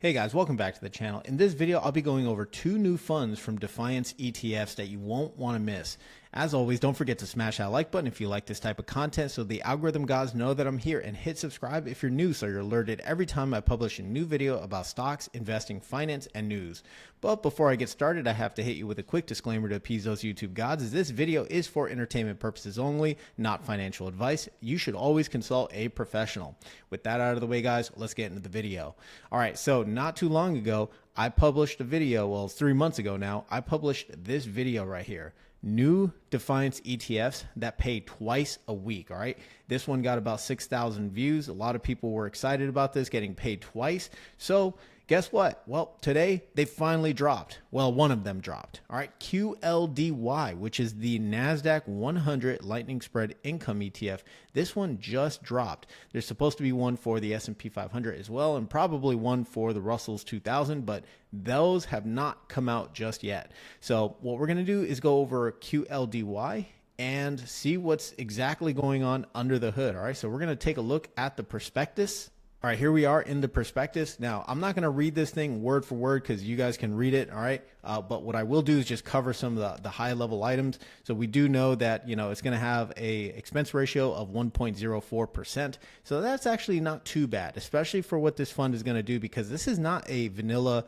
Hey guys, welcome back to the channel. In this video, I'll be going over two new funds from Defiance ETFs that you won't want to miss. As always, don't forget to smash that like button if you like this type of content so the algorithm gods know that I'm here, and hit subscribe if you're new so you're alerted every time I publish a new video about stocks, investing, finance, and news. But before I get started, I have to hit you with a quick disclaimer to appease those YouTube gods, as this video is for entertainment purposes only, not financial advice. You should always consult a professional. With that out of the way, guys, let's get into the video. All right, so not too long ago, I published a video, well, 3 months ago now, I published this video right here. New Defiance ETFs that pay twice a week. All right. This one got about 6,000 views. A lot of people were excited about this getting paid twice. So guess what? Well, today they finally dropped. Well, one of them dropped. All right. QLDY, which is the NASDAQ 100 Lightning Spread Income ETF. This one just dropped. There's supposed to be one for the S&P 500 as well, and probably one for the Russell's 2000, but those have not come out just yet. So what we're going to do is go over QLDY and see what's exactly going on under the hood. All right. So we're going to take a look at the prospectus. All right, here we are in the prospectus. Now, I'm not going to read this thing word for word because you guys can read it, all right? But what I will do is just cover some of the high-level items. So we do know that, it's going to have a expense ratio of 1.04%. So that's actually not too bad, especially for what this fund is going to do, because this is not a vanilla,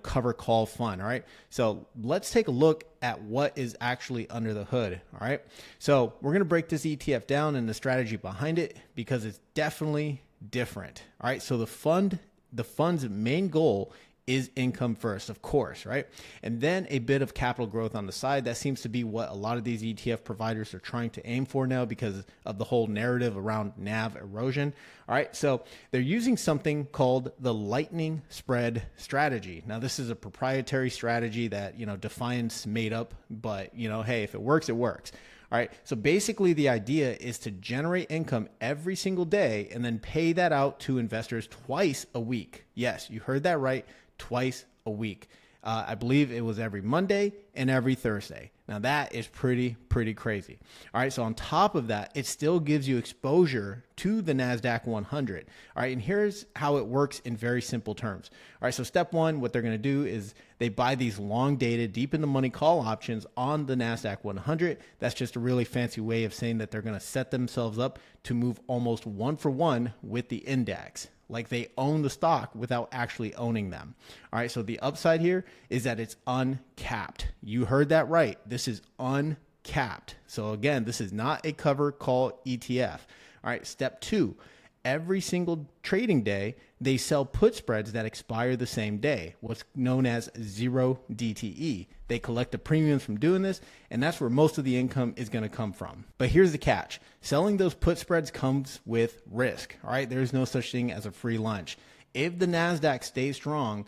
cover call fund, all right? So let's take a look at what is actually under the hood, all right? So we're going to break this ETF down and the strategy behind it, because it's definitely different. All right. So the fund's main goal is income first, of course, right? And then a bit of capital growth on the side. That seems to be what a lot of these ETF providers are trying to aim for now because of the whole narrative around NAV erosion. All right. So they're using something called the Lightning Spread strategy. Now, this is a proprietary strategy that, Defiance made up, but, hey, if it works, it works. All right. So basically the idea is to generate income every single day and then pay that out to investors twice a week. Yes, you heard that right. Twice a week. I believe it was every Monday and every Thursday. Now that is pretty crazy. All right. So on top of that, it still gives you exposure to the NASDAQ 100. All right. And here's how it works in very simple terms. All right. So step one, what they're going to do is they buy these long dated, deep in the money call options on the NASDAQ 100. That's just a really fancy way of saying that they're going to set themselves up to move almost one for one with the index. Like they own the stock without actually owning them. All right. So the upside here is that it's uncapped. You heard that right. This is uncapped. So again, this is not a cover call ETF. All right. Step two, every single trading day, they sell put spreads that expire the same day, what's known as zero-DTE. They collect the premiums from doing this, and that's where most of the income is going to come from. But here's the catch. Selling those put spreads comes with risk. All right. There's no such thing as a free lunch. If the NASDAQ stays strong,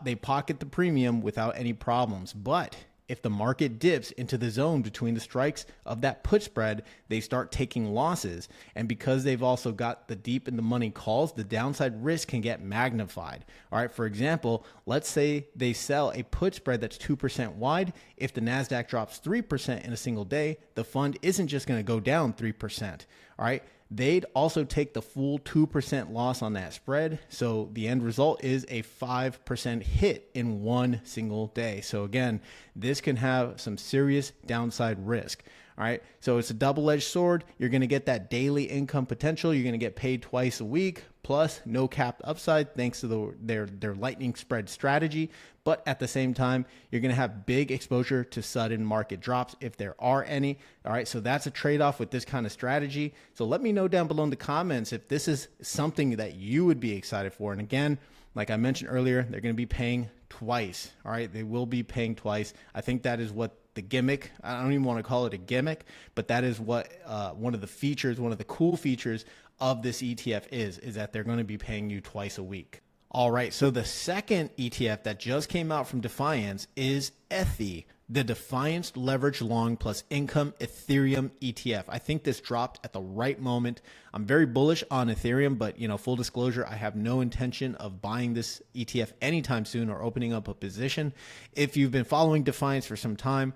they pocket the premium without any problems. But if the market dips into the zone between the strikes of that put spread, they start taking losses. And because they've also got the deep in the money calls, the downside risk can get magnified. All right. For example, let's say they sell a put spread that's 2% wide. If the NASDAQ drops 3% in a single day, the fund isn't just going to go down 3%. All right. They'd also take the full 2% loss on that spread. So the end result is a 5% hit in one single day. So again, this can have some serious downside risk. All right. So it's a double-edged sword. You're going to get that daily income potential. You're going to get paid twice a week, plus no capped upside thanks to their lightning spread strategy. But at the same time, you're going to have big exposure to sudden market drops if there are any. All right. So that's a trade-off with this kind of strategy. So let me know down below in the comments if this is something that you would be excited for. And again, like I mentioned earlier, they're going to be paying twice. All right. They will be paying twice. I think that is what the gimmick, I don't even want to call it a gimmick, but that is what one of the features, one of the cool features of this ETF is that they're going to be paying you twice a week. All right. So the second ETF that just came out from Defiance is ETHI, the Defiance Leverage Long Plus Income Ethereum ETF. I think this dropped at the right moment. I'm very bullish on Ethereum, but full disclosure, I have no intention of buying this ETF anytime soon or opening up a position. If you've been following Defiance for some time,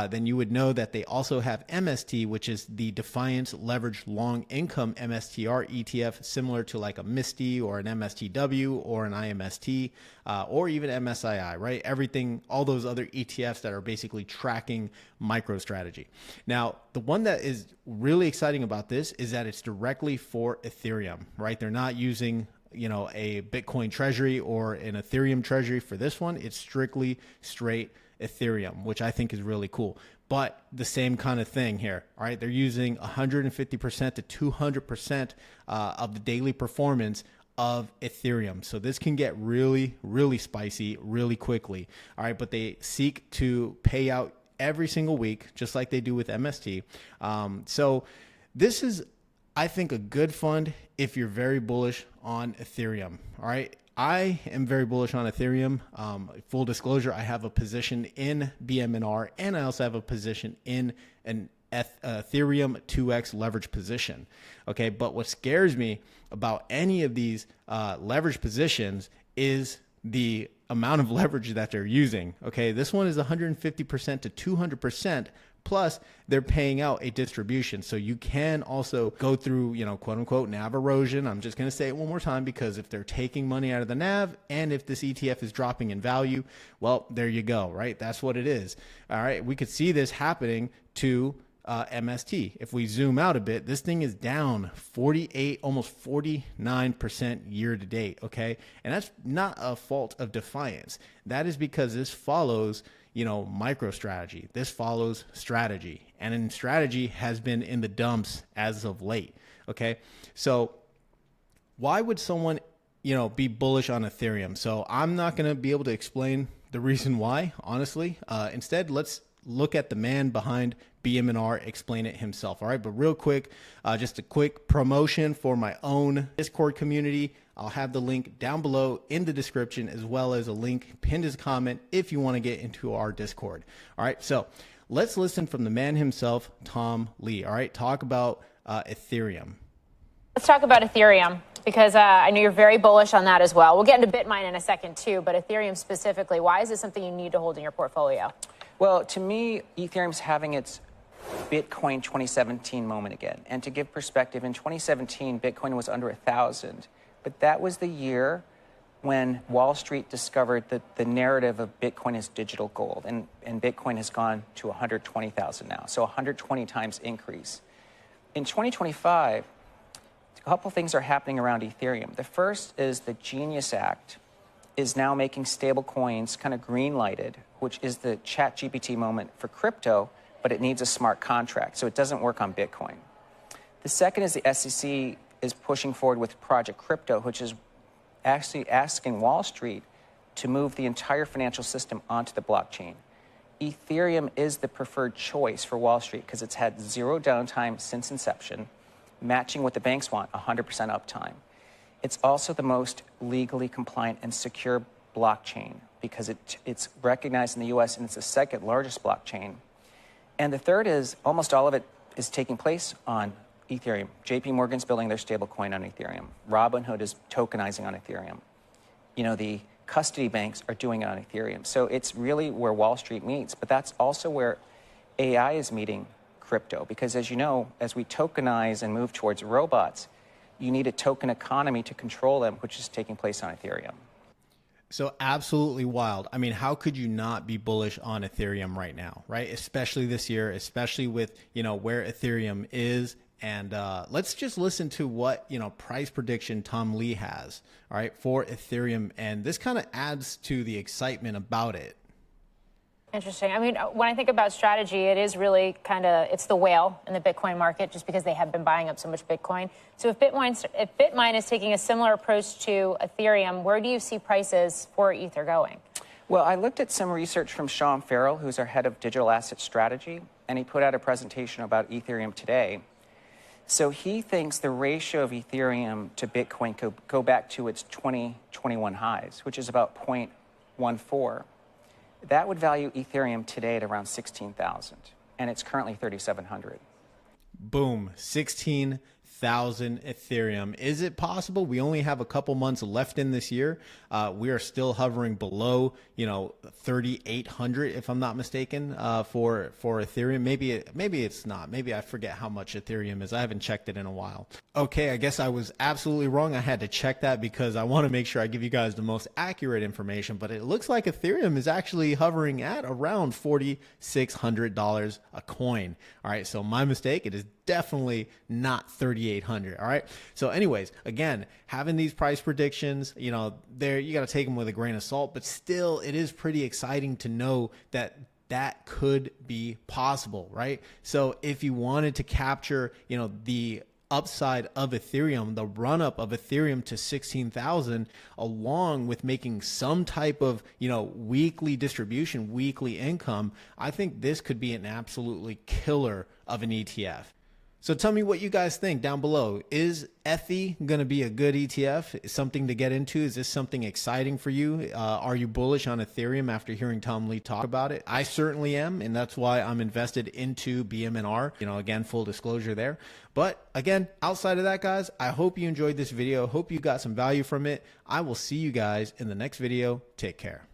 then you would know that they also have MST, which is the Defiance Leveraged Long Income MSTR ETF, similar to like a MISTI or an MSTW or an IMST or even MSII, right? Everything, all those other ETFs that are basically tracking MicroStrategy. Now, the one that is really exciting about this is that it's directly for Ethereum, right? They're not using a Bitcoin treasury or an Ethereum treasury for this one. It's strictly straight Ethereum, which I think is really cool. But the same kind of thing here, all right? They're using 150% to 200% of the daily performance of Ethereum. So this can get really, really spicy really quickly, all right? But they seek to pay out every single week, just like they do with MST. So this is, I think, a good fund if you're very bullish on Ethereum, all right? I am very bullish on Ethereum. Full disclosure, I have a position in BMNR, and I also have a position in an Ethereum 2x leverage position. Okay, but what scares me about any of these leverage positions is the amount of leverage that they're using. Okay, this one is 150% to 200%. Plus, they're paying out a distribution. So you can also go through, quote unquote, NAV erosion. I'm just going to say it one more time, because if they're taking money out of the NAV and if this ETF is dropping in value, well, there you go, right? That's what it is. All right. We could see this happening to MST. If we zoom out a bit, this thing is down 48, almost 49% year to date. Okay. And that's not a fault of Defiance. That is because this follows MicroStrategy. This follows strategy, and in strategy has been in the dumps as of late. Okay. So why would someone, be bullish on Ethereum? So I'm not going to be able to explain the reason why, honestly. Instead, let's look at the man behind BMNR explain it himself. All right. But real quick, just a quick promotion for my own Discord community. I'll have the link down below in the description, as well as a link pinned as a comment if you want to get into our Discord. All right. So let's listen from the man himself, Tom Lee. All right. Talk about Ethereum. Let's talk about Ethereum, because I know you're very bullish on that as well. We'll get into Bitmine in a second too, but Ethereum specifically, why is this something you need to hold in your portfolio? Well, to me, Ethereum's having its Bitcoin 2017 moment again. And to give perspective, in 2017, Bitcoin was under 1,000. But that was the year when Wall Street discovered that the narrative of Bitcoin is digital gold. And Bitcoin has gone to 120,000 now. So 120 times increase. In 2025, a couple things are happening around Ethereum. The first is the Genius Act is now making stable coins kind of green lighted, which is the ChatGPT moment for crypto, but it needs a smart contract. So it doesn't work on Bitcoin. The second is the SEC is pushing forward with Project Crypto, which is actually asking Wall Street to move the entire financial system onto the blockchain. Ethereum is the preferred choice for Wall Street because it's had zero downtime since inception, matching what the banks want, 100% uptime. It's also the most legally compliant and secure blockchain because it's recognized in the US and it's the second largest blockchain. And the third is almost all of it is taking place on Ethereum. JP Morgan's building their stablecoin on Ethereum. Robinhood is tokenizing on Ethereum. The custody banks are doing it on Ethereum. So it's really where Wall Street meets, but that's also where AI is meeting crypto. Because as you know, as we tokenize and move towards robots, you need a token economy to control them, which is taking place on Ethereum. So absolutely wild. I mean, how could you not be bullish on Ethereum right now, right? Especially this year, especially with, where Ethereum is. And let's just listen to what, price prediction Tom Lee has, all right, for Ethereum. And this kind of adds to the excitement about it. Interesting. I mean, when I think about strategy, it is really it's the whale in the Bitcoin market just because they have been buying up so much Bitcoin. So if Bitmine is taking a similar approach to Ethereum, where do you see prices for Ether going? Well, I looked at some research from Sean Farrell, who's our head of digital asset strategy, and he put out a presentation about Ethereum today. So he thinks the ratio of Ethereum to Bitcoin could go back to its 2021 highs, which is about 0.14. That would value Ethereum today at around 16,000, and it's currently 3,700. Boom, 16,000. 16,000 Ethereum. Is it possible? We only have a couple months left in this year. We are still hovering below, 3,800, if I'm not mistaken, for Ethereum. Maybe it's not. Maybe I forget how much Ethereum is. I haven't checked it in a while. Okay, I guess I was absolutely wrong. I had to check that because I want to make sure I give you guys the most accurate information. But it looks like Ethereum is actually hovering at around $4,600 a coin. All right, so my mistake. It is definitely not 3,800. All right. So anyways, again, having these price predictions, you got to take them with a grain of salt, but still it is pretty exciting to know that that could be possible, right? So if you wanted to capture, the upside of Ethereum, the run up of Ethereum to 16,000, along with making some type of, weekly distribution, weekly income, I think this could be an absolutely killer of an ETF. So tell me what you guys think down below. Is ETHI going to be a good ETF? Something to get into? Is this something exciting for you? Are you bullish on Ethereum after hearing Tom Lee talk about it? I certainly am, and that's why I'm invested into BMNR. Again, full disclosure there. But again, outside of that, guys, I hope you enjoyed this video. Hope you got some value from it. I will see you guys in the next video. Take care.